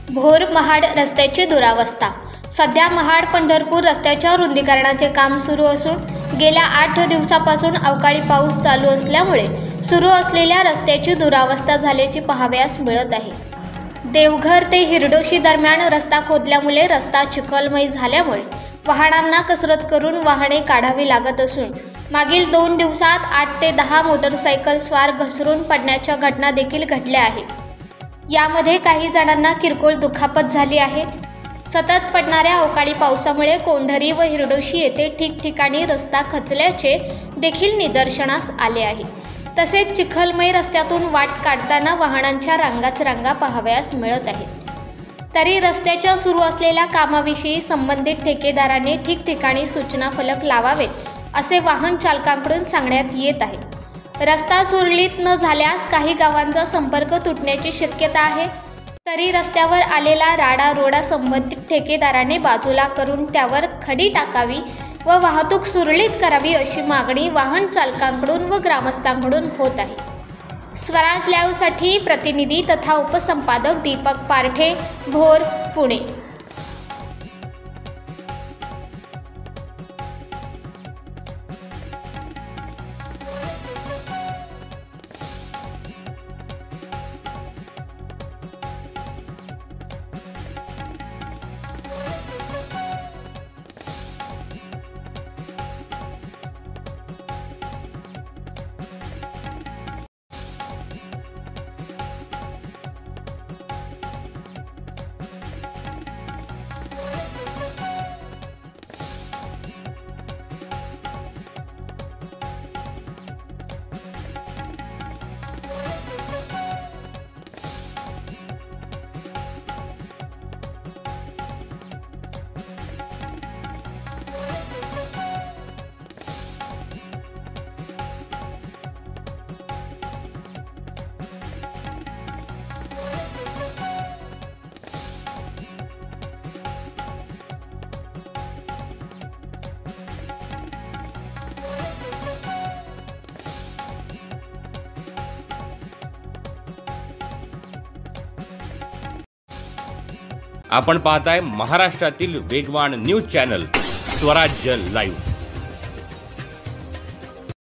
भोर महाड रस्त्याची दुरावस्था। सध्या महाड पंढरपूर रस्त्याच्या रुंदीकरणाचे काम सुरू असून गेल्या 8 दिवसापासून अवकाळी पाऊस चालू असल्यामुळे सुरू असलेल्या रस्त्याची दुरावस्था झाल्याची पाहावयास मिळत आहे। देवघर ते हिरडोशी दरम्यान रस्ता खोदल्यामुळे रस्ता चिखलमय झाल्यामुळे वाहनांना कसरत करून वाहने काढावी लागत असून मागील 2 दिवसात 8 ते 10 मोटरसायकल स्वार घसरून पडण्याच्या घटना देखील घडल्या आहेत। यामध्ये काही जणांना किरकोळ दुखापत झाली आहे। सतत पडणाऱ्या अवकाळी पावसामुळे कोंढरी व हिरडोशी येथे ठिकठिकाणी रस्ता खचल्याचे देखील निदर्शनास आले आहे। तसेच चिखलमय रस्त्यातून वाट काढताना वाहनांच्या रांगाच रांगा पाहावयास मिळत आहेत। तरी रस्त्याच्या सुरू असलेल्या कामाविषयी संबंधित ठेकेदारांनी ठिकठिकाणी सूचना फलक लावावेत असे वाहन चालकांकडून सांगण्यात येत आहे। रस्ता सुरळीत न झाल्यास काही गावांचा संपर्क तुटण्याची शक्यता आहे। तरी रस्त्यावर आलेला राडा-रोडा संबंधित ठेकेदाराने बाजूला करून त्यावर खडी टाकावी व वाहतूक सुरळीत करावी अशी मागणी वाहन चालकांकडून व ग्रामस्थांकडून होत आहे। स्वराज लाईव्हसाठी प्रतिनिधी तथा उपसंपादक दीपक पारठे, भोर, पुणे। आपण पाहताय महाराष्ट्रातील वेगवान न्यूज चॅनल स्वराज्य लाईव्ह।